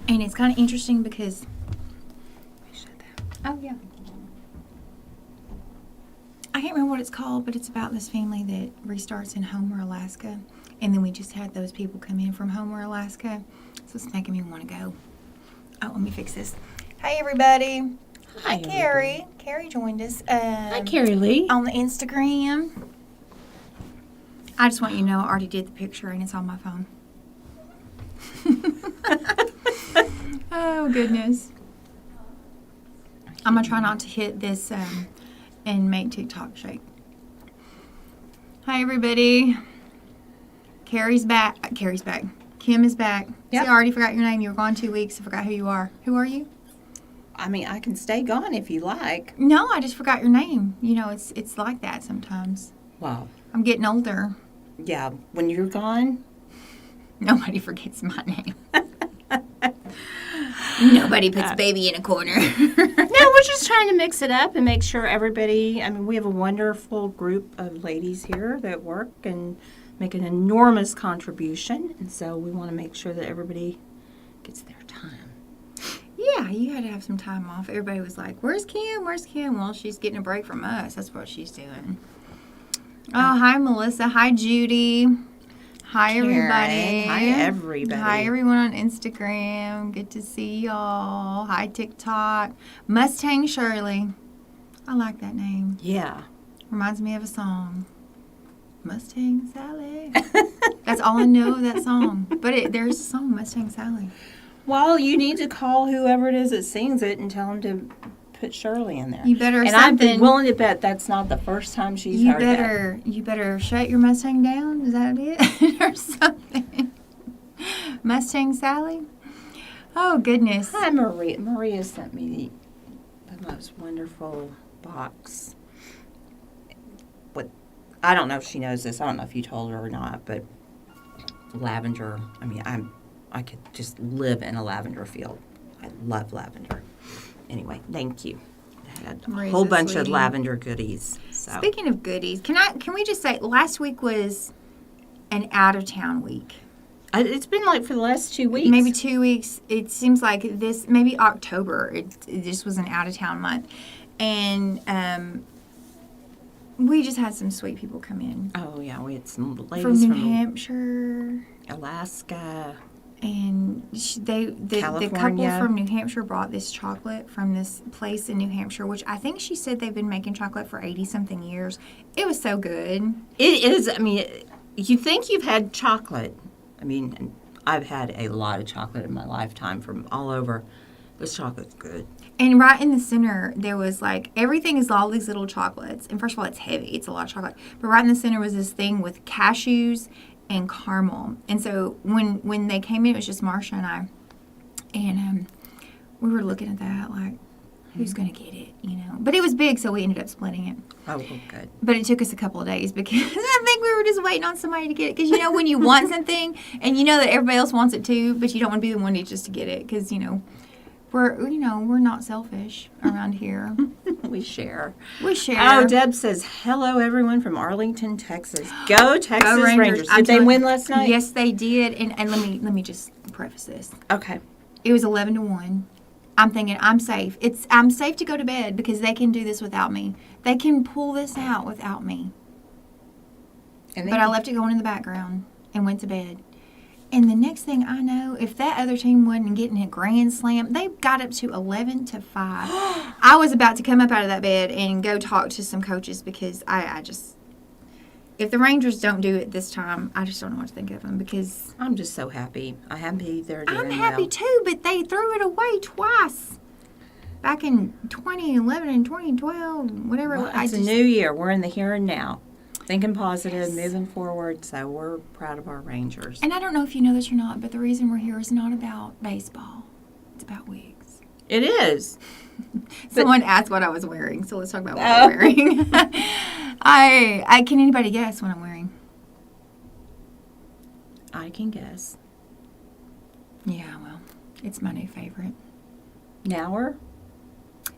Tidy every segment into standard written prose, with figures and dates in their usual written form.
And it's kind of interesting because... Oh, yeah. I can't remember what it's called, but it's about this family that restarts in Homer, Alaska. And then we just had those people come in from Homer, Alaska. So it's making me want to go. Oh, let me fix this. Hi, everybody. Hi, Carrie. Carrie joined us. Hi, Carrie Lee. On the Instagram. I just want you to know I already did the picture and it's on my phone. Oh, goodness. I'm going to try not to hit this and make TikTok shake. Hi, everybody. Carrie's back. Carrie's back. Kim is back. Yep. See, I already forgot your name. You were gone 2 weeks. I forgot who you are. Who are you? I mean, I can stay gone if you like. No, I just forgot your name. You know, it's like that sometimes. Wow. I'm getting older. Yeah, when you're gone. Nobody forgets my name. Nobody puts baby in a corner. No, we're just trying to mix it up and make sure everybody, I mean, we have a wonderful group of ladies here that work and make an enormous contribution. And so we want to make sure that everybody gets their time. Yeah, you had to have some time off. Everybody was like, where's Kim? Where's Kim? Well, she's getting a break from us. That's what she's doing. Oh, hi, Melissa. Hi, Judy. Hi, everybody. Hi, everybody. Hi, everyone on Instagram. Good to see y'all. Hi, TikTok. Mustang Shirley. I like that name. Yeah. Reminds me of a song. Mustang Sally. That's all I know of that song. But there's a song, Mustang Sally. Well, you need to call whoever it is that sings it and tell them to put Shirley in there. You better and I'd be willing to bet that's not the first time she's heard that. You better shut your Mustang down. Is that it? Or something. Mustang Sally? Oh, goodness. Hi, Maria. Maria sent me the most wonderful box. I don't know if she knows this. I don't know if you told her or not, but lavender. I mean, I could just live in a lavender field. I love lavender. Anyway, thank you. I had a whole bunch of lavender goodies. So. Speaking of goodies, can we just say last week was an out of town week. It's been like for the last 2 weeks. Maybe 2 weeks. It seems like maybe October. It just was an out of town month, and we just had some sweet people come in. Oh yeah, we had some ladies from New Hampshire, Alaska. And the couple from New Hampshire brought this chocolate from this place in New Hampshire, which I think she said they've been making chocolate for 80-something years. It was so good. It is. I mean, you think you've had chocolate. I mean, I've had a lot of chocolate in my lifetime from all over. This chocolate's good. And right in the center, there was like, everything is all these little chocolates. And first of all, it's heavy. It's a lot of chocolate. But right in the center was this thing with cashews and caramel. And so when they came in, it was just Marsha and I. And we were looking at that like, who's going to get it, you know? But it was big, so we ended up splitting it. Oh, well, good. But it took us a couple of days because I think we were just waiting on somebody to get it. Because, you know, when you want something and you know that everybody else wants it too, but you don't want to be the one just to get it because, you know, we're not selfish around here. We share. Oh, Deb says, hello, everyone from Arlington, Texas. Go Texas Rangers. Did they win last night? Yes, they did. And let me just preface this. Okay. It was 11-1. I'm thinking I'm safe. I'm safe to go to bed because they can do this without me. They can pull this out without me. But I left it going in the background and went to bed. And the next thing I know, if that other team wasn't getting a grand slam, they got up to 11-5. I was about to come up out of that bed and go talk to some coaches because I just, if the Rangers don't do it this time, I just don't know what to think of them because I'm just so happy. I'm happy they're doing well. I'm happy too, but they threw it away twice. Back in 2011 and 2012, whatever. Well, it's a new year. We're in the here and now. Thinking positive, moving forward, so we're proud of our Rangers. And I don't know if you know this or not, but the reason we're here is not about baseball. It's about wigs. It is. Someone asked what I was wearing, so let's talk about what I'm wearing. I can anybody guess what I'm wearing? I can guess. Yeah, well, it's my new favorite. Nower?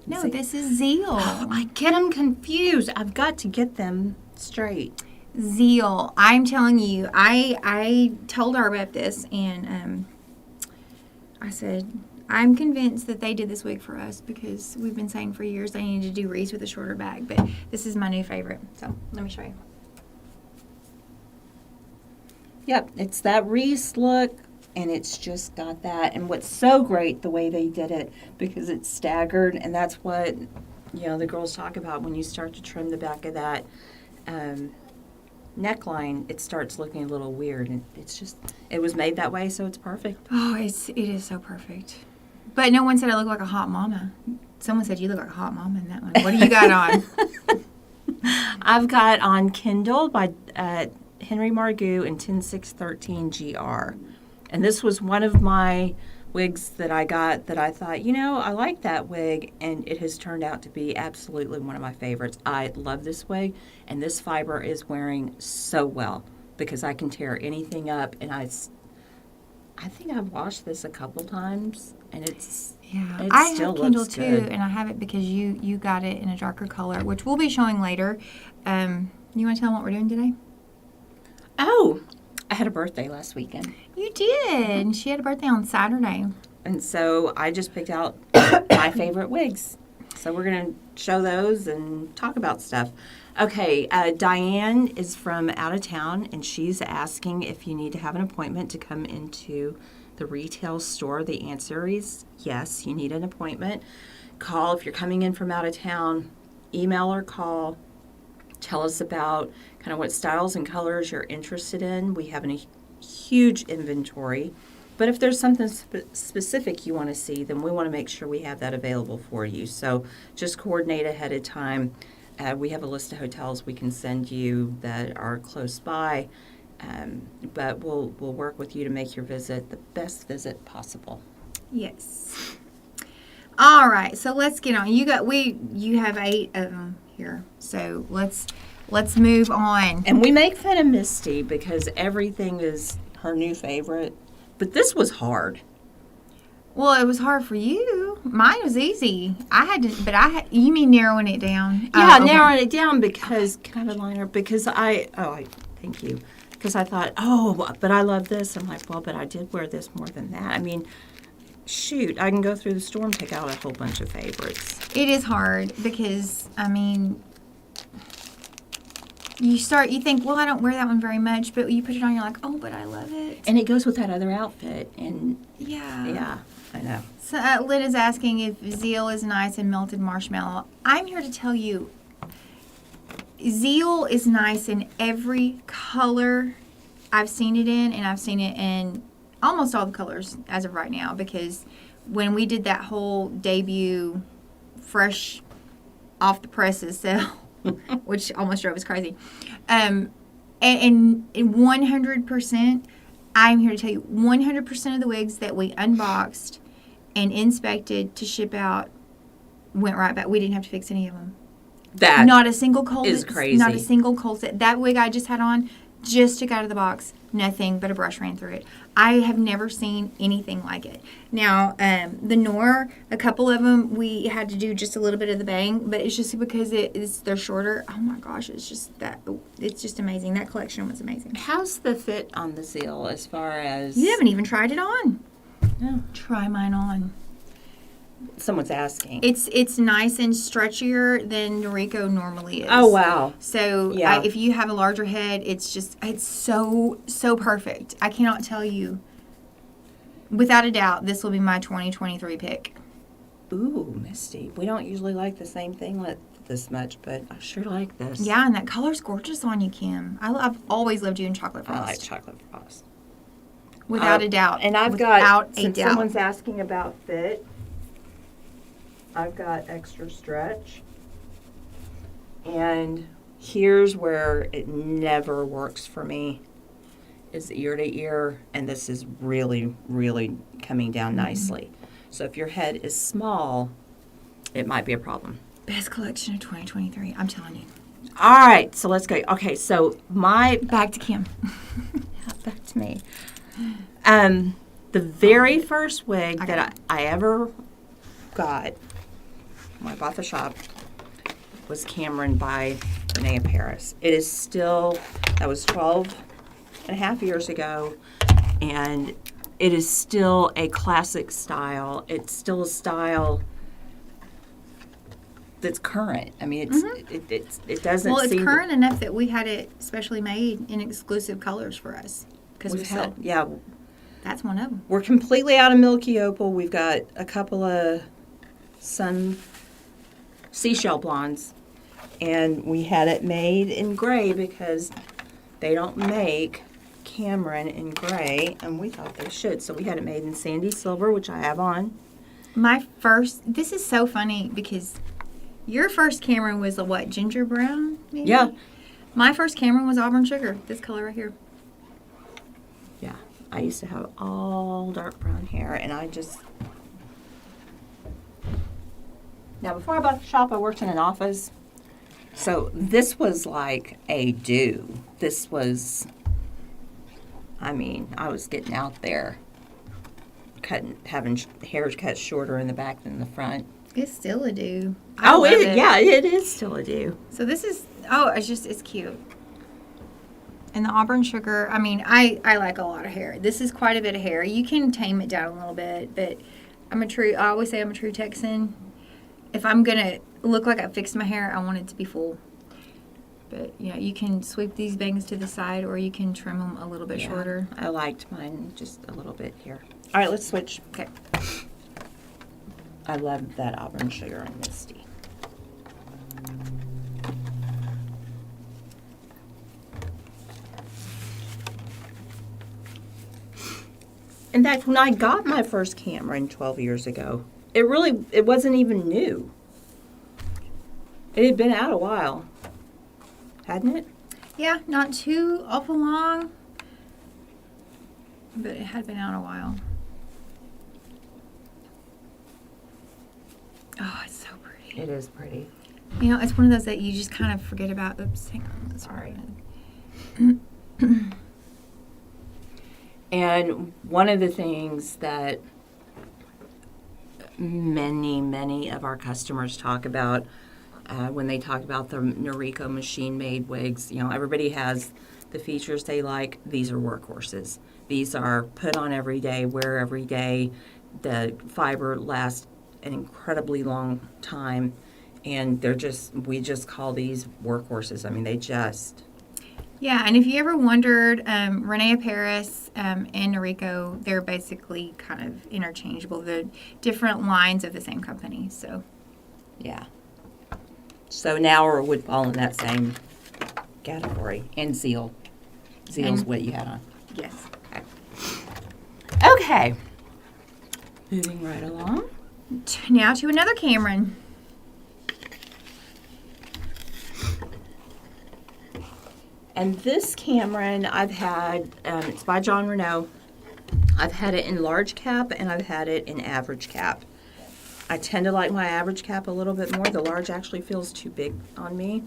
No, this is Zeal. Oh, I get them confused. I've got to get them straight. Zeal. I'm telling you, I told our rep this, and I said, I'm convinced that they did this wig for us because we've been saying for years they needed to do wreaths with a shorter back. But this is my new favorite. So let me show you. Yep, it's that wreath look, and it's just got that. And what's so great, the way they did it, because it's staggered, and that's what, the girls talk about when you start to trim the back of that neckline, it starts looking a little weird. And it was made that way, so it's perfect. Oh, it is so perfect. But no one said I look like a hot mama. Someone said you look like a hot mama in that one. What do you got on? I've got on Kendall by Henry Margu and 10613 GR. And this was one of my wigs that I got that I thought, I like that wig, and it has turned out to be absolutely one of my favorites. I love this wig, and this fiber is wearing so well because I can tear anything up, and I think I've washed this a couple times, and it I still have Kendall looks too, good. and I have it because you got it in a darker color, which we'll be showing later. You want to tell them what we're doing today? Oh, I had a birthday last weekend. You did. She had a birthday on Saturday. And so I just picked out my favorite wigs. So we're going to show those and talk about stuff. Okay, Diane is from out of town, and she's asking if you need to have an appointment to come into the retail store. The answer is yes, you need an appointment. Call if you're coming in from out of town. Email or call. Tell us about kind of what styles and colors you're interested in. We have a huge inventory. But if there's something specific you want to see, then we want to make sure we have that available for you. So just coordinate ahead of time. We have a list of hotels we can send you that are close by. But we'll work with you to make your visit the best visit possible. Yes. All right, so let's get on. You have 8 of them here, so let's move on. And we make fun of Misty because everything is her new favorite, but this was hard. Well, it was hard for you. Mine was easy. You mean narrowing it down? Yeah, Okay. narrowing it down because, can I have a liner? Because thank you. Because I thought, but I love this. I'm like, well, but I did wear this more than that. I mean, shoot, I can go through the store and pick out a whole bunch of favorites. It is hard because, you think, well, I don't wear that one very much, but you put it on, you're like, oh, but I love it. And it goes with that other outfit. And yeah, I know. So Lynn is asking if Zeal is nice and melted marshmallow. I'm here to tell you, Zeal is nice in every color I've seen it in, and I've seen it in almost all the colors as of right now, because when we did that whole debut fresh off the presses sale, which almost drove us crazy, and 100%, I'm here to tell you, 100% of the wigs that we unboxed and inspected to ship out went right back. We didn't have to fix any of them. That not a single cold is crazy. Not a single cold set. That wig I just had on just took out of the box. Nothing but a brush ran through it. I have never seen anything like it. Now, the Noir, a couple of them, we had to do just a little bit of the bang, but it's just because they're shorter. Oh my gosh, it's just amazing. That collection was amazing. How's the fit on the Zeal as far as... You haven't even tried it on. No. Try mine on. Someone's asking. It's nice and stretchier than Noriko normally is. Oh, wow. So yeah. If you have a larger head, it's so perfect. I cannot tell you. Without a doubt, this will be my 2023 pick. Ooh, Misty. We don't usually like the same thing this much, but I sure like this. Yeah, and that color's gorgeous on you, Kim. I've always loved you in chocolate frost. I like chocolate frost. Without a doubt. And I've since someone's asking about fit, I've got extra stretch. And here's where it never works for me, is ear to ear. And this is really, really coming down nicely. So if your head is small, it might be a problem. Best collection of 2023, I'm telling you. All right, so let's go. Okay, so Back to Kim. back to me. The very first wig that I ever got when I bought the shop was Cameron by Rene Paris. It is still, that was 12 and a half years ago, and it is still a classic style. It's still a style that's current. I mean, it doesn't. Well, it's seem current enough that we had it specially made in exclusive colors for us because we said that's one of them. We're completely out of milky opal. We've got a couple of sun seashell blondes, and we had it made in gray because they don't make Cameron in gray, and we thought they should. So we had it made in sandy silver, which I have on. This is so funny because your first Cameron was a what, ginger brown? Maybe? Yeah. My first Cameron was Auburn sugar, this color right here. Yeah. I used to have all dark brown hair, and I just... Now, before I bought the shop, I worked in an office. So this was like a do. This was... I mean, I was getting out there, having hair cut shorter in the back than the front. It's still a do. It is still a do. So this is, it's cute. And the Auburn sugar, I mean, I like a lot of hair. This is quite a bit of hair. You can tame it down a little bit, but I always say I'm a true Texan. If I'm going to look like I fixed my hair, I want it to be full. But, you can sweep these bangs to the side or you can trim them a little bit shorter. I liked mine just a little bit here. All right, let's switch. Okay. I love that Auburn sugar on Misty. In fact, when I got my first Cameron 12 years ago, it wasn't even new. It had been out a while. Hadn't it? Yeah, not too awful long, but it had been out a while. Oh, it's so pretty. It is pretty. It's one of those that you just kind of forget about. Oops, hang on. That's all right. And one of the things that many of our customers talk about when they talk about the Noriko machine-made wigs, everybody has the features they like. These are workhorses. These are put on every day, wear every day. The fiber lasts an incredibly long time, and we just call these workhorses. I mean, they just... Yeah, and if you ever wondered, Rene Paris and Noriko, they're basically kind of interchangeable. They're different lines of the same company, so... Yeah. So now would fall in that same category. And Zeal. Zeal's what you had on. Yes. Okay. Moving right along. Now to another Cameron. And this Cameron I've had, it's by Jon Renau. I've had it in large cap and I've had it in average cap. I tend to like my average cap a little bit more. The large actually feels too big on me.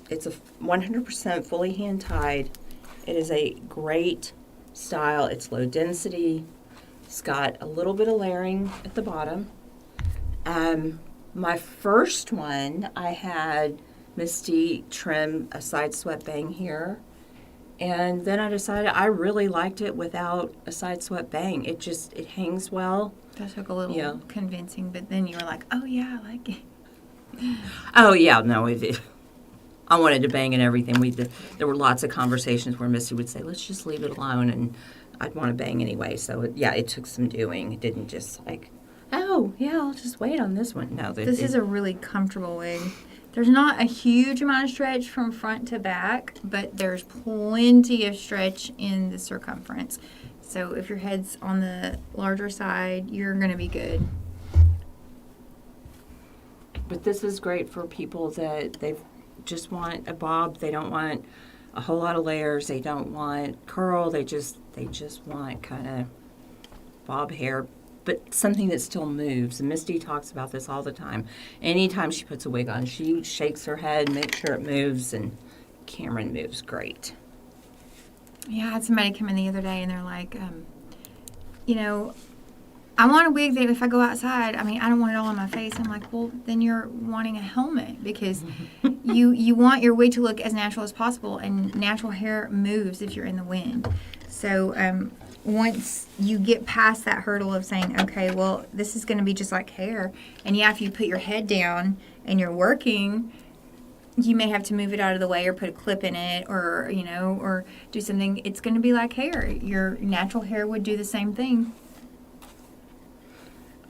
It's a 100% fully hand tied. It is a great style. It's low density. It's got a little bit of layering at the bottom. My first one, I had Misty trim a side swept bang here. And then I decided I really liked it without a side swept bang. It hangs well. That took a little convincing, but then you were like, oh yeah, I like it. Oh yeah, no, I wanted to bang and everything. There were lots of conversations where Misty would say, let's just leave it alone, and I'd want to bang anyway. So it took some doing. It didn't just like, oh yeah, I'll just wait on this one. No, this is a really comfortable wig. There's not a huge amount of stretch from front to back, but there's plenty of stretch in the circumference. So if your head's on the larger side, you're going to be good. But this is great for people that they just want a bob. They don't want a whole lot of layers. They don't want curl. They just want kind of bob hair, but something that still moves. And Misty talks about this all the time. Anytime she puts a wig on, she shakes her head, makes sure it moves, and Cameron moves great. Yeah, I had somebody come in the other day, and they're like, I want a wig that if I go outside, I mean, I don't want it all on my face. I'm like, well, then you're wanting a helmet because you want your wig to look as natural as possible, and natural hair moves if you're in the wind. So once you get past that hurdle of saying, okay, well, this is going to be just like hair, and yeah, if you put your head down and you're working, you may have to move it out of the way or put a clip in it or, you know, or do something. It's going to be like hair. Your natural hair would do the same thing.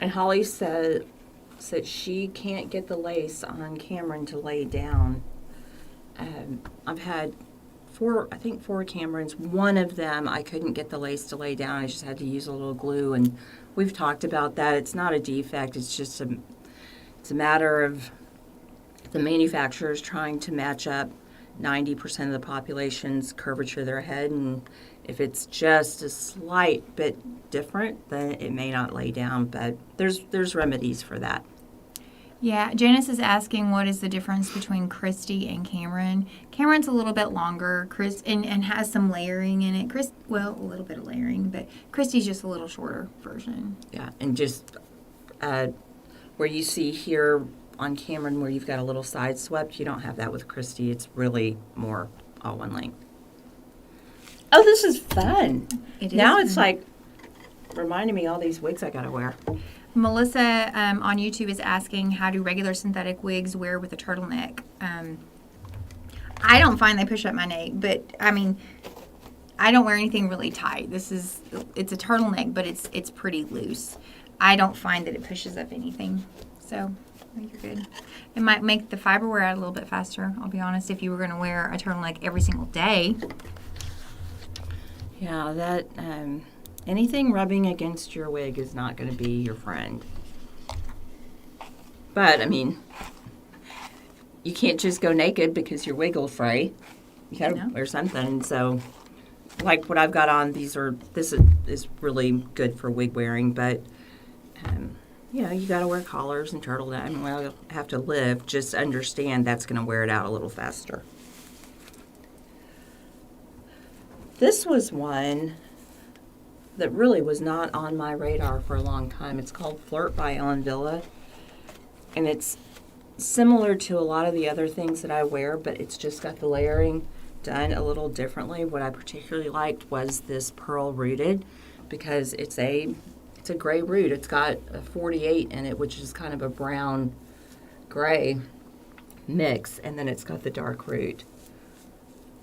And Holly said she can't get the lace on Cameron to lay down. I've had four Camerons. One of them, I couldn't get the lace to lay down. I just had to use a little glue, and we've talked about that. It's not a defect. It's just it's a matter of the manufacturers trying to match up 90% of the population's curvature of their head, and if it's just a slight bit different, then it may not lay down, but there's remedies for that. Yeah, Janice is asking what is the difference between Christy and Cameron. Cameron's a little bit longer, and has some layering in it. A little bit of layering, but Christy's just a little shorter version. Yeah, and just where you see here on Cameron where you've got a little side swept, you don't have that with Christy. It's really more all one length. Oh, this is fun. Now it's like reminding me all these wigs I gotta wear. Melissa on YouTube is asking, how do regular synthetic wigs wear with a turtleneck? I don't find they push up my neck, but I mean, I don't wear anything really tight. It's a turtleneck, but it's pretty loose. I don't find that it pushes up anything, so I think you're good. It might make the fiber wear out a little bit faster, I'll be honest, if you were going to wear a turtleneck every single day. Yeah, that anything rubbing against your wig is not going to be your friend. But, I mean, you can't just go naked because your wig will fray. You got to wear something. So, like what I've got on, this is really good for wig wearing, but you know, you got to wear collars and turtlenecks. I mean, well, you'll have to live. Just understand that's going to wear it out a little faster. This was one that really was not on my radar for a long time. It's called Flirt by Wille, and it's similar to a lot of the other things that I wear, but it's just got the layering done a little differently. What I particularly liked was this pearl rooted, because it's a gray root. It's got a 48 in it, which is kind of a brown gray mix, and then it's got the dark root.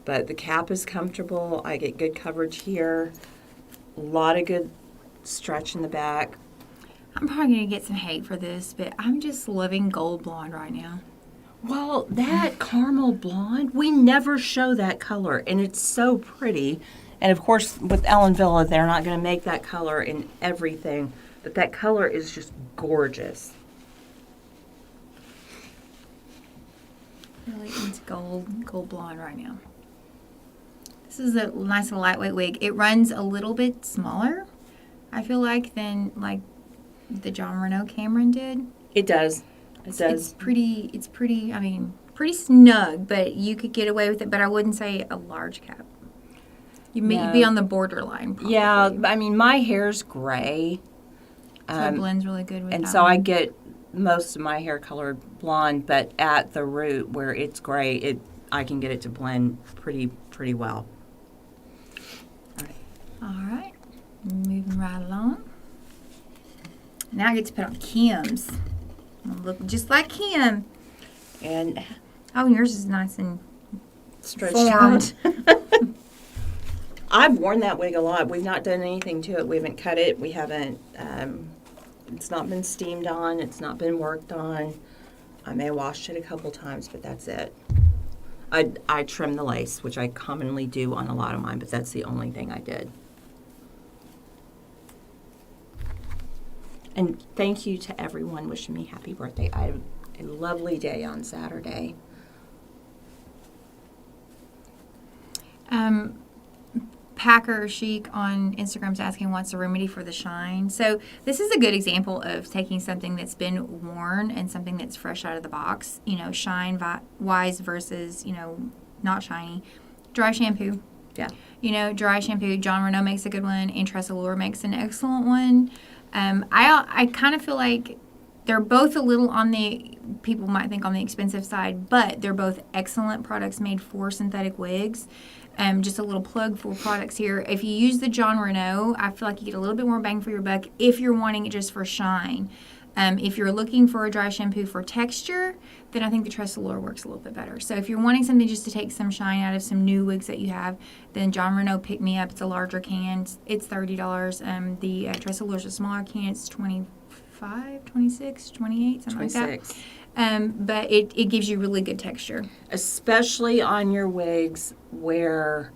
But the cap is comfortable. I get good coverage here. A lot of good stretch in the back. I'm probably going to get some hate for this, but I'm just loving gold blonde right now. Well, that caramel blonde, we never show that color, and it's so pretty. And, of course, with Wille, they're not going to make that color in everything, but that color is just gorgeous. Really into gold blonde right now. This is a nice little lightweight wig. It runs a little bit smaller, I feel like, than like the Jon Renau Cameron did. It does. It does. It's pretty, I mean, pretty snug, but you could get away with it, but I wouldn't say a large cap. You'd be on the borderline, probably. Yeah, I mean, my hair's gray. So it blends really good with that. And so I get most of my hair colored blonde, but at the root where it's gray, I can get it to blend pretty well. All right. Moving right along. Now I get to put on Kim's. I'll look just like Kim. And yours is nice and stretched out. I've worn that wig a lot. We've not done anything to it. We haven't cut it. We haven't, it's not been steamed on. It's not been worked on. I may have washed it a couple times, but that's it. I trim the lace, which I commonly do on a lot of mine, but that's the only thing I did. And thank you to everyone wishing me happy birthday. I had a lovely day on Saturday. Packer Chic on Instagram's asking what's the remedy for the shine. So this is a good example of taking something that's been worn and something that's fresh out of the box, you know, shine wise versus, you know, not shiny. Dry shampoo. Yeah. You know, dry shampoo. Jon Renau makes a good one. Interest Allure makes an excellent one. I kind of feel like they're both a little on the, people might think on the expensive side, but they're both excellent products made for synthetic wigs. Just a little plug for products here. If you use the Jon Renau, I feel like you get a little bit more bang for your buck if you're wanting it just for shine. If you're looking for a dry shampoo for texture, then I think the Tressolure works a little bit better. So if you're wanting something just to take some shine out of some new wigs that you have, then Jon Renau Pick Me Up. It's a larger can. It's $30. The Tressolure is a smaller can. It's $25, $26, $28, something 26. like that. But it gives you really good texture. Especially on your wigs where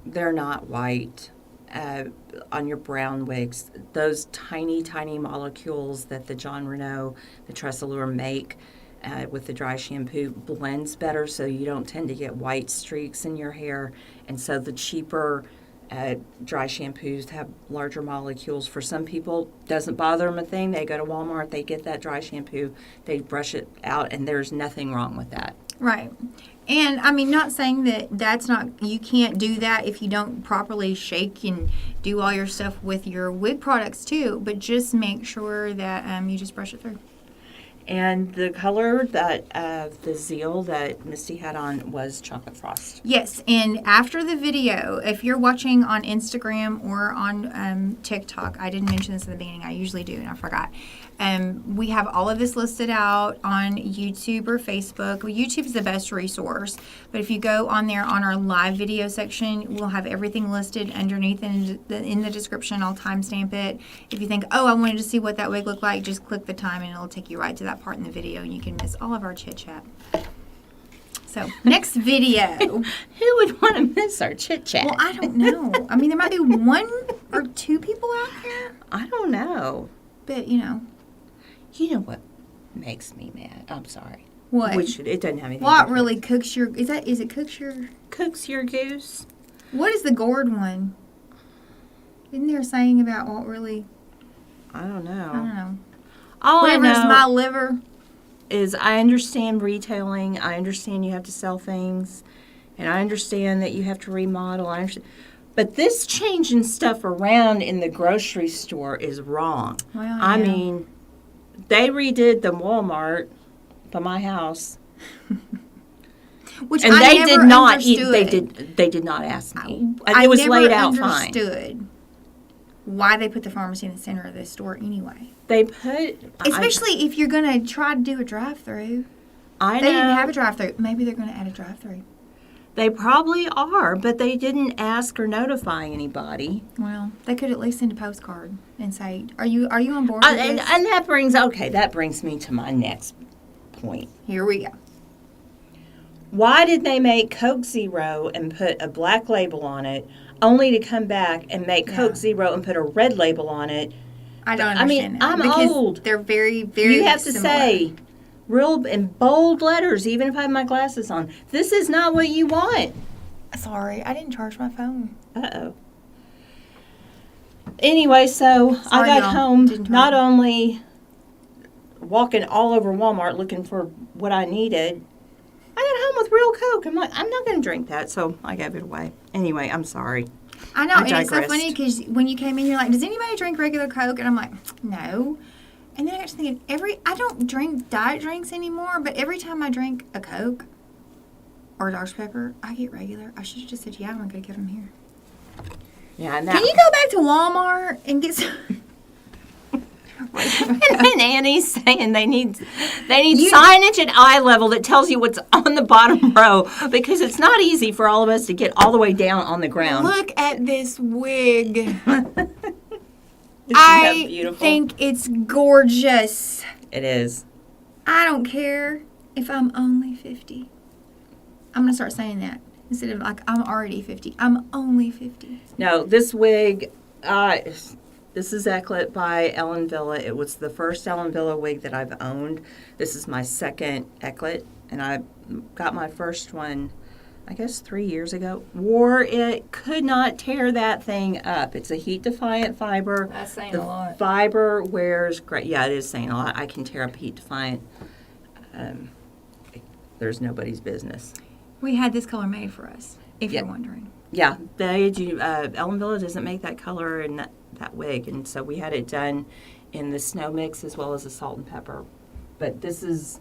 they're not white. On your brown wigs, those tiny, tiny molecules that the Jon Renau, the Tressolure make with the dry shampoo blends better, so you don't tend to get white streaks in your hair. And so the cheaper dry shampoos have larger molecules. For some people, doesn't bother them a thing. They go to Walmart, they get that dry shampoo, they brush it out, and there's nothing wrong with that. Right. And I mean, not saying that that's not, you can't do that if you don't properly shake and do all your stuff with your wig products too, but just make sure that you just brush it through. And the color that the Zeal that Misty had on was chocolate frost. Yes, and after the video, if you're watching on Instagram or on TikTok, I didn't mention this in the beginning, I usually do and I forgot. We have all of this listed out on YouTube or Facebook. Well, YouTube is the best resource, but if you go on there on our live video section, we'll have everything listed underneath in the description. I'll timestamp it. If you think, oh, I wanted to see what that wig looked like, just click the time and it'll take you right to that part in the video and you can miss all of our chit chat. So, next video. Who would want to miss our chit chat? Well, I don't know. I mean, there might be one or two people out here. I don't know. But, you know. You know what makes me mad? I'm sorry. What? It doesn't have anything. What really cooks your, is it cooks your? Cooks your goose? What is the gourd one? Isn't there a saying about what really? I don't know. I don't know. All Whatever's I know my liver. is I understand retailing. I understand you have to sell things. And I understand that you have to remodel. I understand. But this changing stuff around in the grocery store is wrong. Well, yeah. I mean, they redid the Walmart by my house. Which and I they never did not understood. they did not ask me. I It was never laid out fine. understood why they put the pharmacy in the center of the store anyway. They put Especially if you're going to try to do a drive-through. I know. They didn't have a drive-through. Maybe they're going to add a drive-through. They probably are, but they didn't ask or notify anybody. Well, they could at least send a postcard and say, "Are you on board with And this?" that brings me to my next point. Here we go. Why did they make Coke Zero and put a black label on it, only to come back and make Coke Zero and put a red label on it? I don't understand that. I'm because old. They're very, very You have to similar. say, real in bold letters, even if I have my glasses on, this is not what you want. Sorry, I didn't charge my phone. Uh-oh. Anyway, so Sorry, I got y'all. home Didn't not charge. only walking all over Walmart looking for what I needed, I got home with real Coke. I'm like, I'm not going to drink that, so I gave it away. Anyway, I'm sorry. I know, I and it's so digressed. funny because when you came in, you're like, "Does anybody drink regular Coke?" And I'm like, "No." And then I got to thinking, I don't drink diet drinks anymore, but every time I drink a Coke or a Dr. Pepper, I get regular. I should have just said, "Yeah, I'm going to get them here." Yeah, and Can you go back to Walmart and get some? and Annie's saying they need signage at eye level that tells you what's on the bottom row because it's not easy for all of us to get all the way down on the ground. Look at this wig. Isn't that I beautiful? think it's gorgeous. It is. I don't care if I'm only 50. I'm going to start saying that. Instead of like, I'm already 50. I'm only 50. No, this wig, this is Eclat by Ellen Villa. It was the first Ellen Villa wig that I've owned. This is my second Eclat, and I got my first one, I guess 3 years ago. Wore it, could not tear that thing up. It's a heat defiant fiber. That's saying The a lot. fiber wears great. Yeah, it is saying a lot. I can tear up heat defiant. There's nobody's business. We had this color made for us, if Yeah. you're wondering. Yeah, they do. Ellen Villa doesn't make that color and that wig, and so we had it done in the snow mix as well as the salt and pepper. But this is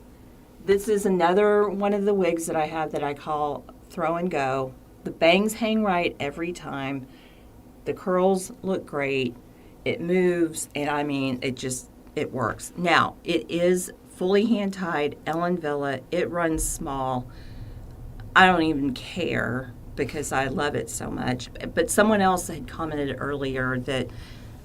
another one of the wigs that I have that I call throw and go. The bangs hang right every time. The curls look great. It moves, and I mean, it works. Now, it is fully hand tied, Ellen Villa. It runs small. I don't even care because I love it so much. But someone else had commented earlier that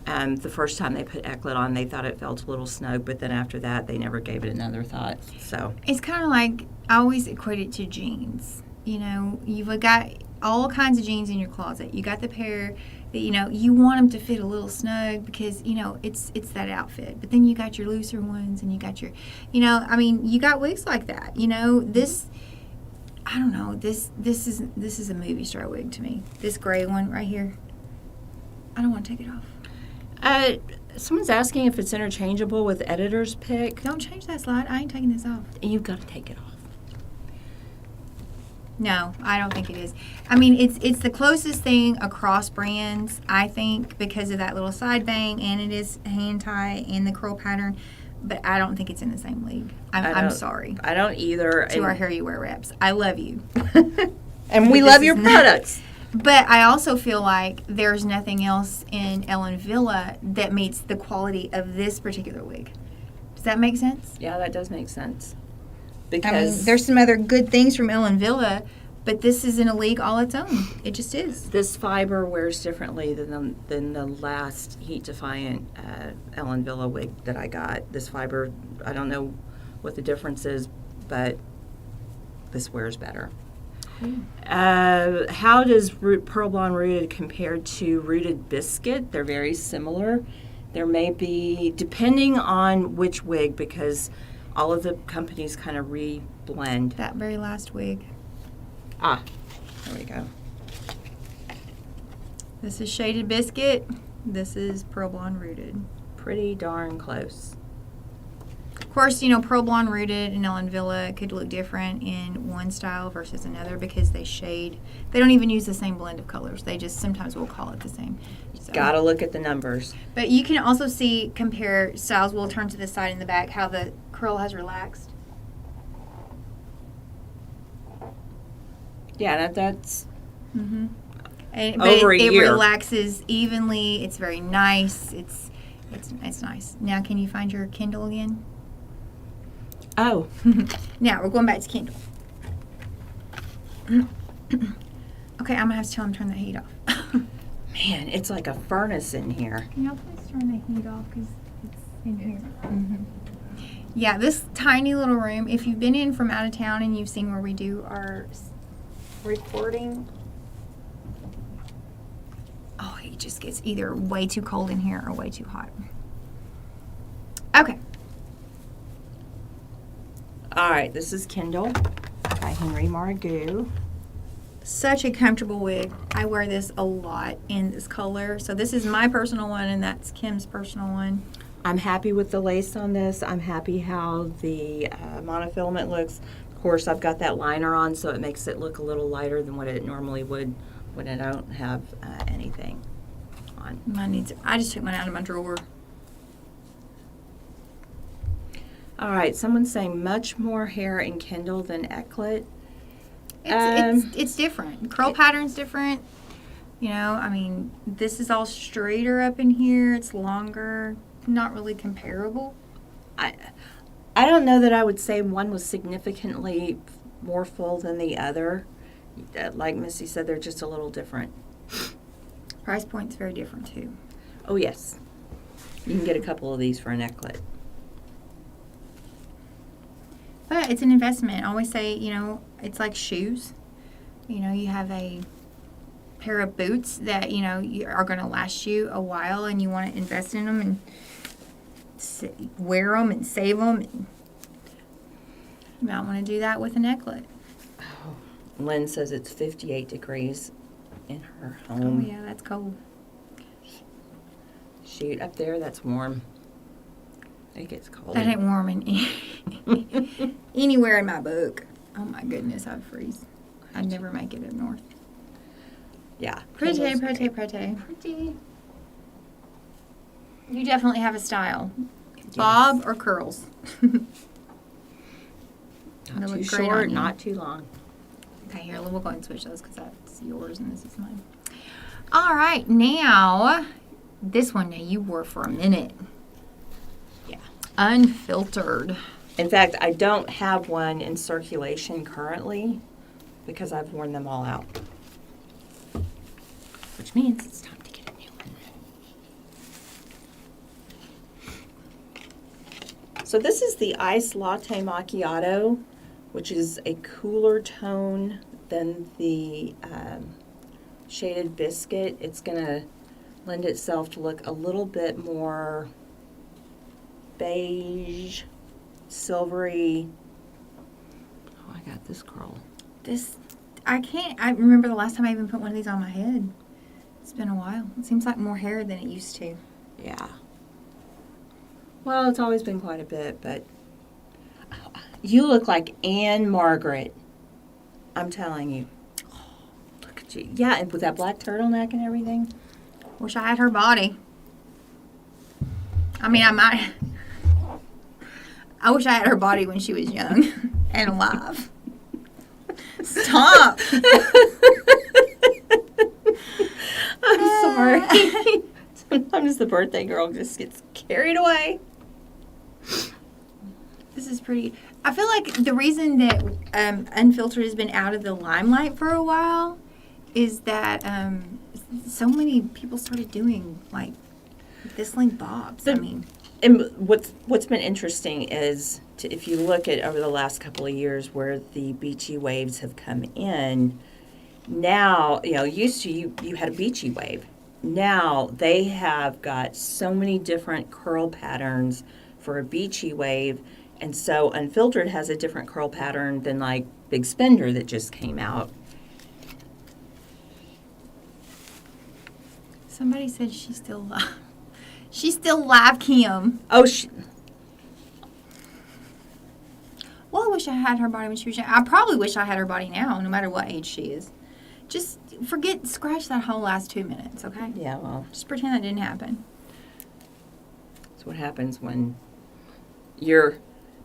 the first time they put Eclat on, they thought it felt a little snug, but then after that, they never gave it another thought. So it's kind of like, I always equate it to jeans. You know, you've got all kinds of jeans in your closet. You got the pair that, you know, you want them to fit a little snug because, you know, it's that outfit. But then you got your looser ones and you got your, you know, I mean, you got wigs like that. You know, I don't know, this is a movie star wig to me. This gray one right here, I don't want to take it off. Someone's asking if it's interchangeable with editor's pick. Don't change that slide. I ain't taking this off. You've got to take it off. No, I don't think it is. I mean, it's the closest thing across brands, I think, because of that little side bang, and it is hand tie and the curl pattern. But I don't think it's in the same league. I'm sorry. I don't either. To our Hair You Wear reps, I love you, and we love your products. But I also feel like there's nothing else in Ellen Villa that meets the quality of this particular wig. Does that make sense? Yeah, that does make sense. Because I mean, there's some other good things from Ellen Villa, but this is in a league all its own. It just is. This fiber wears differently than the last Heat Defiant Ellen Villa wig that I got. This fiber, I don't know what the difference is, but this wears better. How does Pearl Blonde Rooted compare to Rooted Biscuit? They're very similar. There may be, depending on which wig, because all of the companies kind of re-blend. That very last wig. Ah, there we go. This is Shaded Biscuit. This is Pearl Blonde Rooted. Pretty darn close. Of course, you know, Pearl Blonde Rooted and Ellen Villa could look different in one style versus another because they shade. They don't even use the same blend of colors. They just sometimes will call it the same. So. Gotta look at the numbers. But you can also see, compare styles. We'll turn to the side and the back, how the curl has relaxed. Yeah, that's mm-hmm. over a year. It relaxes evenly. It's very nice. It's nice. Now, can you find your Kendall again? Oh. Now, we're going back to Kendall. Okay, I'm going to have to tell him to turn the heat off. Man, it's like a furnace in here. Can y'all please turn the heat off because it's in here. Mm-hmm. Yeah, this tiny little room, if you've been in from out of town and you've seen where we do our recording, oh, it just gets either way too cold in here or way too hot. Okay. All right, this is Kendall by Henry Margu. Such a comfortable wig. I wear this a lot in this color. So this is my personal one, and that's Kim's personal one. I'm happy with the lace on this. I'm happy how the monofilament looks. Of course, I've got that liner on, so it makes it look a little lighter than what it normally would when I don't have anything on. I just took mine out of my drawer. All right, someone's saying much more hair in Kendall than Eclat. It's different. Curl pattern's different. You know, I mean, this is all straighter up in here. It's longer. Not really comparable. I don't know that I would say one was significantly more full than the other. Like Misty said, they're just a little different. Price point's very different too. Oh yes, you can get a couple of these for an Eclat. But it's an investment. I always say, you know, it's like shoes. You know, you have a pair of boots that, you know, are going to last you a while and you want to invest in them and wear them and save them. And you might want to do that with an Eclat. Oh, Lynn says it's 58 degrees in her home. Oh, yeah, that's cold. Shoot, up there, that's warm. It gets cold. That ain't warm anywhere in my book. Oh, my goodness, I'd freeze. I'd never make it up north. Yeah. Pretty, Kendall's pretty, great. pretty. You definitely have a style. Yes. Bob or curls? Not They too look great on short, you. not too long. Okay, here, we'll go ahead and switch those because that's yours and this is mine. All right, now, this one now you wore for a minute. Yeah. Unfiltered. In fact, I don't have one in circulation currently because I've worn them all out. Which means it's time to get a new one. So this is the Iced Latte Macchiato, which is a cooler tone than the Shaded Biscuit. It's going to lend itself to look a little bit more beige, silvery. Oh, I got this curl. I remember the last time I even put one of these on my head. It's been a while. It seems like more hair than it used to. Yeah. Well, it's always been quite a bit, but you look like Anne Margaret. I'm telling you. Oh, look at you. Yeah, and with that black turtleneck and everything. Wish I had her body. I mean, I wish I had her body when she was young and alive. Stop. I'm sorry. Sometimes the birthday girl just gets carried away. This is pretty. I feel like the reason that Unfiltered has been out of the limelight for a while is that so many people started doing like this length bobs. And what's been interesting is if you look at over the last couple of years where the beachy waves have come in, now, used to you had a beachy wave. Now they have got so many different curl patterns for a beachy wave, and so Unfiltered has a different curl pattern than like Big Spender that just came out. Somebody said she's still live. She's still live, Kim. Oh, Well, I wish I had her body when she was young. I probably wish I had her body now, no matter what age she is. Just scratch that whole last 2 minutes, okay? yeah, well, Just pretend that didn't happen. that's what happens when you're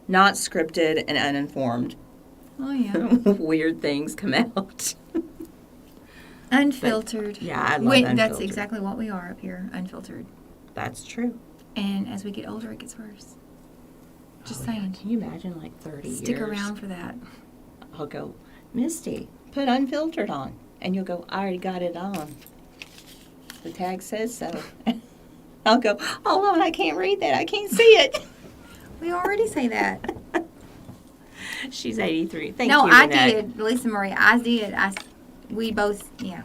not scripted and uninformed. Oh, yeah. Weird things come out. Unfiltered. Yeah, I love Unfiltered. That's exactly what we are up here, Unfiltered. That's true. And as we get older, it gets worse. Just saying. Yeah. Can you imagine like 30 years? Stick around for that. I'll go, Misty, put Unfiltered on. And you'll go, I already got it on. The tag says so. I'll go, hold on, I can't read that. I can't see it. We already say that. She's 83. Thank no, you, I Renee. did. Lisa Marie, I did. We both, yeah.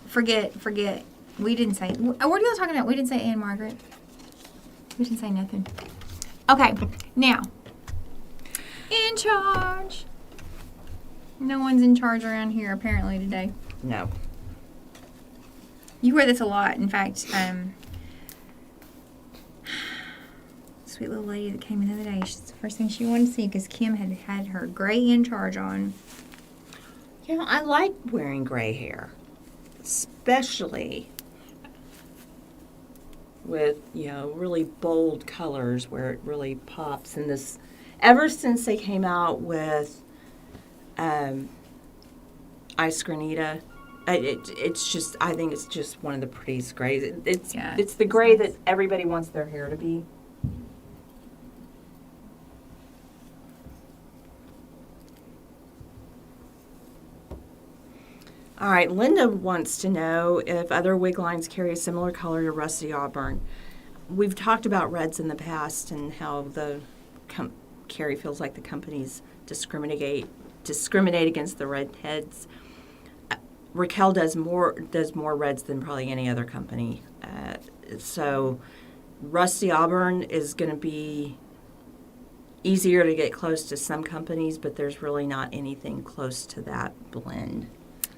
Forget. We didn't say. What are y'all talking about? We didn't say Anne Margaret. We didn't say nothing. Okay, now. In charge. No one's in charge around here apparently today. No. You wear this a lot. In fact, sweet little lady that came in the other day, she's the first thing she wanted to see because Kim had her gray in charge on. I like wearing gray hair, especially with, really bold colors where it really pops. And this, ever since they came out with Ice Granita, it's just, I think it's just one of the prettiest grays. It's the gray that everybody wants their hair to be. All right, Linda wants to know if other wig lines carry a similar color to Rusty Auburn. We've talked about reds in the past and how Carrie feels like the companies discriminate against the redheads. Raquel does more reds than probably any other company. So Rusty Auburn is going to be easier to get close to some companies, but there's really not anything close to that blend.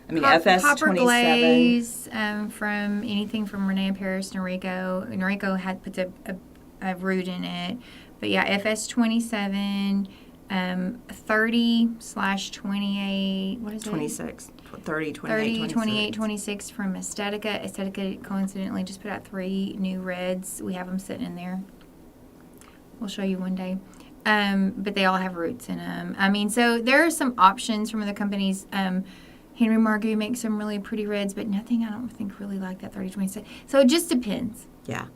I mean, FS27. Copper glaze from anything from Rene, Paris, Noriko. Noriko puts a root in it. But yeah, FS27, 30/28. What is it? 26. 30, 28, 30, 26. 28, 26 from Estetica. Estetica coincidentally just put out 3 new reds. We have them sitting in there. We'll show you one day. But they all have roots in them. I mean, so there are some options from other companies. Henry Margu makes some really pretty reds, but nothing I don't think really like that 30, 26. So it just depends. Yeah.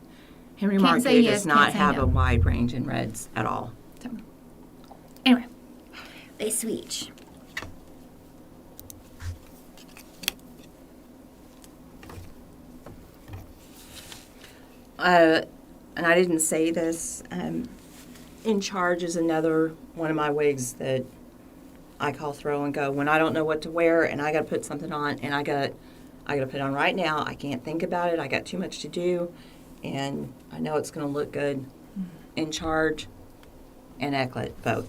Henry Can't say Margu yes, does not can't say have no. a wide range in reds at all. So, anyway, they switch. And I didn't say this. In Charge is another one of my wigs that I call throw and go. When I don't know what to wear and I got to put something on, and I got to put it on right now. I can't think about it. I got too much to do, and I know it's going to look good. In Charge and Eclat, both.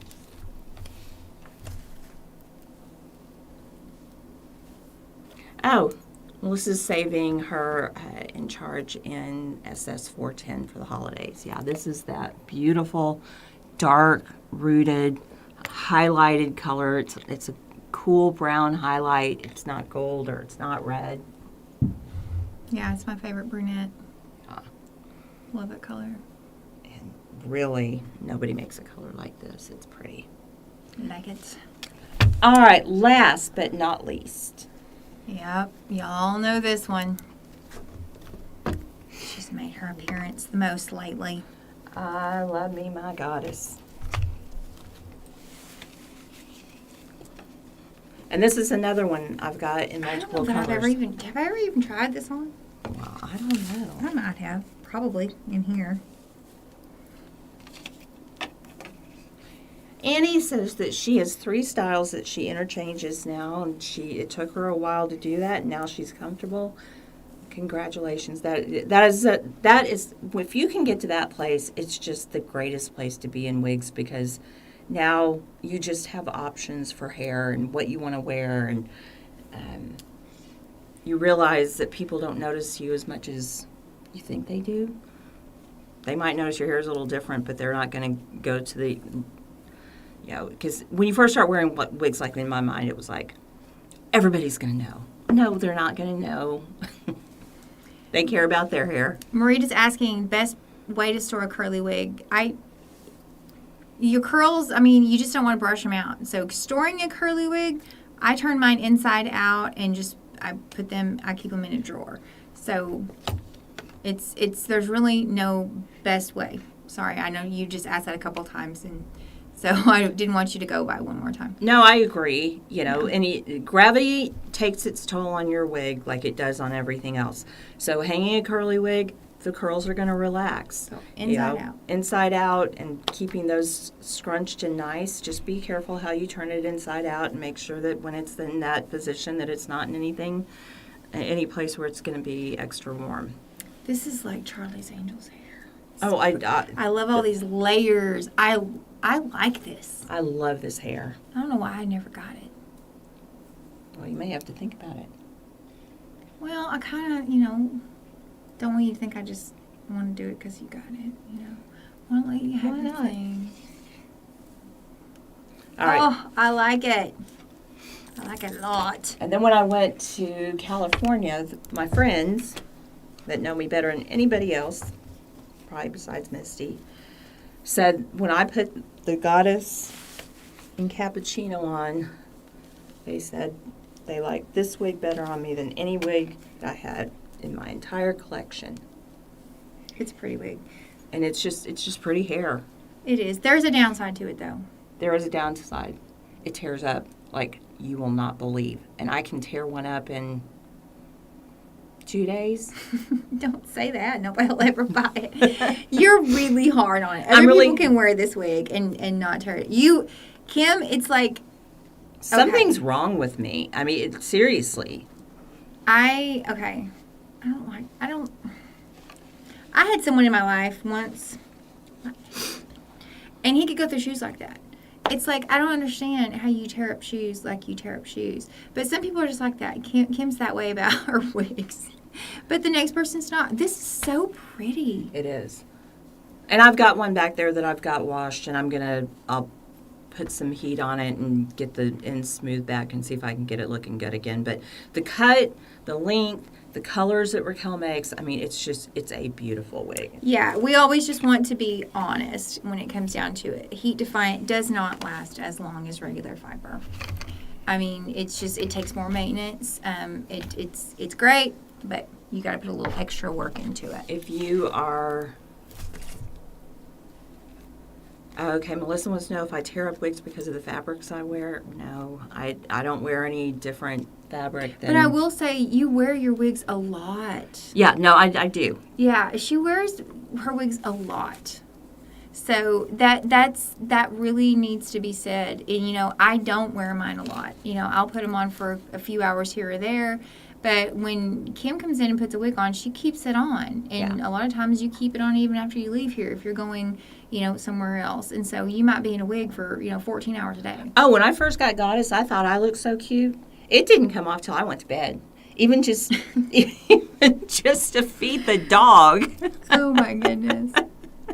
Oh, Melissa's saving her In Charge in SS 410 for the holidays. Yeah, this is that beautiful, dark, rooted, highlighted color. It's a cool brown highlight. It's not gold or it's not red. Yeah, it's my favorite brunette. Ah. Love that color. And really, nobody makes a color like this. It's pretty. Like it. All right, last but not least. Yep, y'all know this one. She's made her appearance the most lately. I love me my goddess. And this is another one I've got in multiple colors. Have I ever even tried this on? Well, I don't know. I might have, probably in here. Annie says that she has 3 styles that she interchanges now, and it took her a while to do that, and now she's comfortable. Congratulations. That is if you can get to that place, it's just the greatest place to be in wigs, because now you just have options for hair and what you want to wear, and you realize that people don't notice you as much as you think they do. They might notice your hair is a little different, but they're not going to go to the... You know, because when you first start wearing wigs, like in my mind, it was like, everybody's going to know. No, they're not going to know. They care about their hair. Marita's asking, best way to store a curly wig. Your curls, I mean, you just don't want to brush them out. So storing a curly wig, I turn mine inside out and I keep them in a drawer. So there's really no best way. Sorry, I know you just asked that a couple times, and so I didn't want you to go by one more time. No, I agree. You know, gravity takes its toll on your wig like it does on everything else. So hanging a curly wig, the curls are going to relax. So out. Inside out, and keeping those scrunched and nice. Just be careful how you turn it inside out, and make sure that when it's in that position that it's not in any place where it's going to be extra warm. This is like Charlie's Angel's hair. Oh, I love all these layers. I like this. I love this hair. I don't know why I never got it. Well, you may have to think about it. Well, I kind of, don't want you to think I just want to do it because you got it, I want to let you have your thing. All right. Oh, I like it. I like it a lot. And then when I went to California, my friends that know me better than anybody else, probably besides Misty, said when I put the Goddess in cappuccino on, they said they liked this wig better on me than any wig I had in my entire collection. It's a pretty wig. And it's just pretty hair. It is. There's a downside to it, though. There is a downside. It tears up like you will not believe. And I can tear one up in 2 days. Don't say that. Nobody will ever buy it. You're really hard on it. Other people can wear this wig and not tear it. Kim, it's like... Something's wrong with me. I mean, seriously. I had someone in my life once, and he could go through shoes like that. It's like, I don't understand how you tear up shoes like you tear up shoes. But some people are just like that. Kim's that way about her wigs. But the next person's not. This is so pretty. It is. And I've got one back there that I've got washed, and put some heat on it and get the ends smooth back and see if I can get it looking good again. But the cut, the length, the colors that Raquel makes, I mean, it's a beautiful wig. Yeah, we always just want to be honest when it comes down to it. Heat defiant does not last as long as regular fiber. I mean, it takes more maintenance. It's great, but you got to put a little extra work into it. If you are... Okay, Melissa wants to know if I tear up wigs because of the fabrics I wear. No, I don't wear any different fabric than... But I will say, you wear your wigs a lot. Yeah, no, I do. Yeah, she wears her wigs a lot. So that really needs to be said. And, I don't wear mine a lot. I'll put them on for a few hours here or there. But when Kim comes in and puts a wig on, she keeps it on. And a lot of times you keep it on even after you leave here if you're going, somewhere else. And so you might be in a wig for, 14 hours a day. Oh, when I first got Goddess, I thought I looked so cute. It didn't come off till I went to bed. Even just to feed the dog. Oh, my goodness.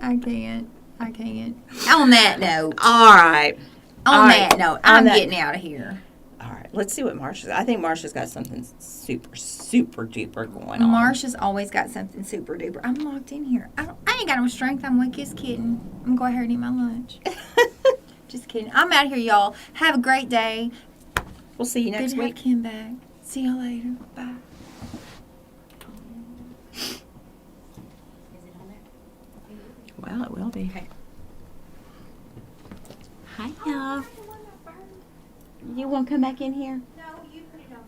I can't. On that note. All right. On that note, I'm getting out of here. All right. Let's see what Marsha's... I think Marsha's got something super, super duper going on. Marsha's always got something super duper. I'm locked in here. I ain't got no strength. I'm weak as kidding. I'm going to go ahead and eat my lunch. Just kidding. I'm out here, y'all. Have a great day. We'll see you next Good to week. have Kim back. See y'all later. Bye. Well, it will be. Okay. Hi, y'all. You want to come back in here? No, you put it on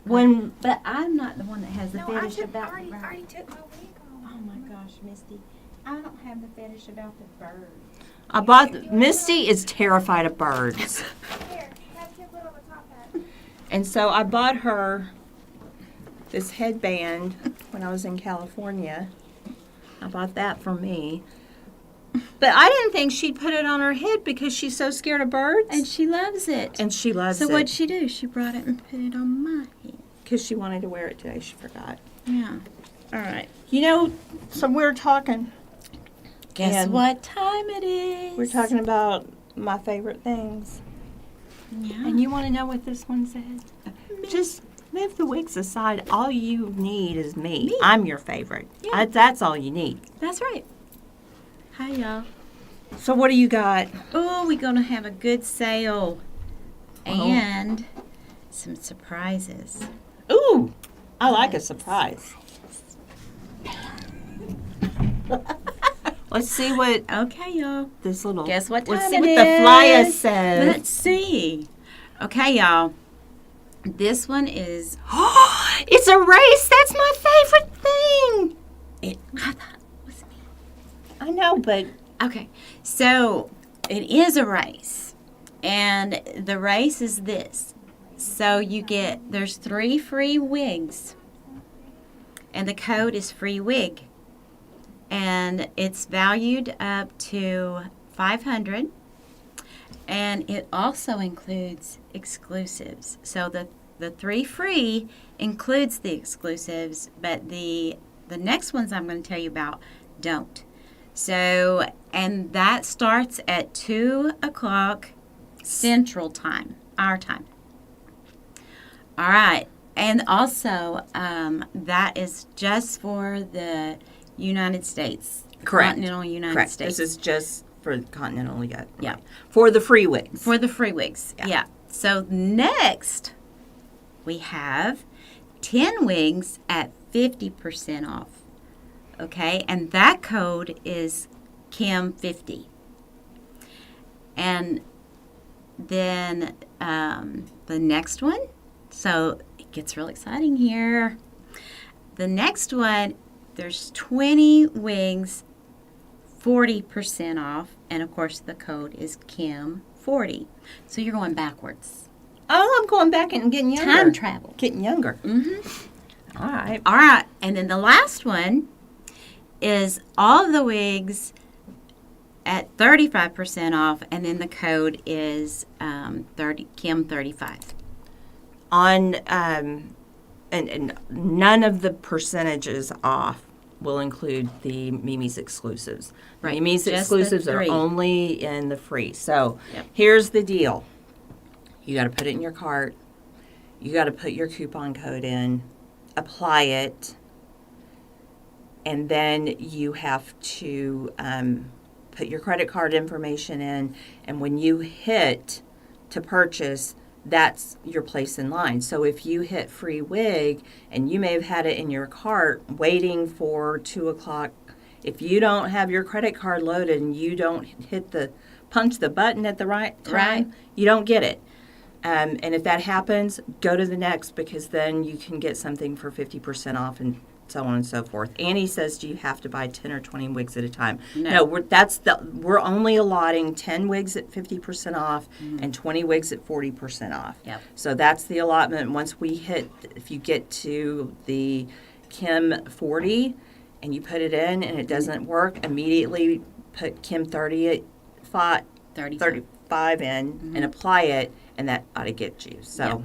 for me. But I'm not the one that has the fetish about I the bird. already took my wig off. Oh my gosh, Misty. I don't have the fetish about the bird. Misty is terrified of birds. Here, have Kim put on the top hat. And so I bought her this headband when I was in California. I bought that for me. But I didn't think she'd put it on her head because she's so scared of birds. And she loves it. And she loves so it. what'd she do? She brought it and put it on my head. Because she wanted to wear it today. She forgot. Yeah. All right. So we're talking. Guess And what time it is? We're talking about my favorite things. Yeah. And you want to know what this one said? Just leave the wigs aside. All you need is me. I'm your favorite. Yeah. That's all you need. That's right. Hi, y'all. So what do you got? Oh, we're going to have a good sale. Oh. And some surprises. Ooh, I like a surprise. Let's see what Okay, y'all. this little... Guess what Let's time see it what the flyer is. says. Let's see. Okay, y'all. This one is... It's a race. That's my favorite thing. I thought it was me. I know, but... Okay, so it is a race. And the race is this. So there's 3 free wigs. And the code is free wig. And it's valued up to $500. And it also includes exclusives. So the 3 free includes the exclusives, but the next ones I'm going to tell you about don't. So, and that starts at 2 o'clock Central Time, our time. All right. And also, that is just for the United States. Correct. Continental United Correct. States. This is just for the continental. Yeah. For the free wigs. For the free wigs. Yeah. So next, we have 10 wigs at 50% off. Okay. And that code is Kim50. And then the next one, so it gets real exciting here. The next one, there's 20 wigs, 40% off, and of course the code is Kim40. So you're going backwards. Oh, I'm going back and getting younger. Time travel. Getting younger. Mm-hmm. All right. All right, and then the last one is all of the wigs at 35% off, and then the code is Kim35. On and none of the percentages off will include the Mimi's exclusives. Right, Mimi's just the exclusives are 3. only in the free. So Yep. here's the deal. You got to put it in your cart. You got to put your coupon code in, apply it, and then you have to put your credit card information in. And when you hit to purchase, that's your place in line. So if you hit free wig and you may have had it in your cart waiting for 2 o'clock, if you don't have your credit card loaded and you don't punch the button at the right time, Right. you don't get it. And if that happens, go to the next, because then you can get something for 50% off and so on and so forth. Annie says, do you have to buy 10 or 20 wigs at a time? No. We're only allotting 10 wigs at 50% off and 20 wigs at 40% off. Yep. So that's the allotment. Once we hit, if you get to the Kim 40 and you put it in and it doesn't work, immediately put Kim 35 in and apply it, and that ought to get you. So,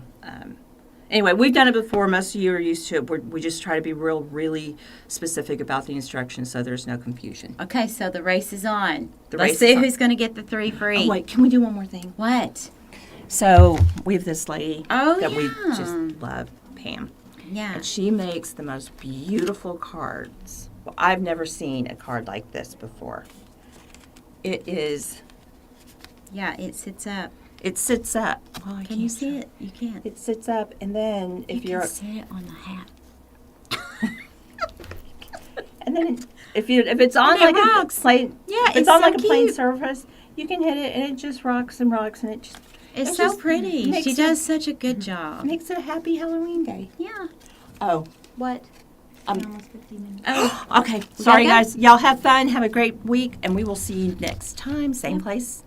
anyway, we've done it before. Most of you are used to it. We just try to be really specific about the instructions so there's no confusion. Okay, so the race is on. The Let's race see is on. who's going to get the 3 free. Oh, wait, can we do one more thing? What? So, we have this lady that we yeah. just love, Pam. Yeah. And she makes the most beautiful cards. Well, I've never seen a card like this before. It is, Yeah, it sits up. it sits up. Well, I Can you can't see show- it? You can't. It sits up, and then if you you're, can see it on the hat. and then if it's on And it like rocks. a plain, Yeah, if it's it's on so like a plain cute. surface, you can hit it, and it just rocks and rocks, and it just It's It so just pretty. makes She it- does such a good job. makes it a happy Halloween day. Yeah. Oh, What? Almost 15 minutes. Oh, okay. Sorry, go? guys. Y'all have fun. Have a great week, and we will see you next time. Same place,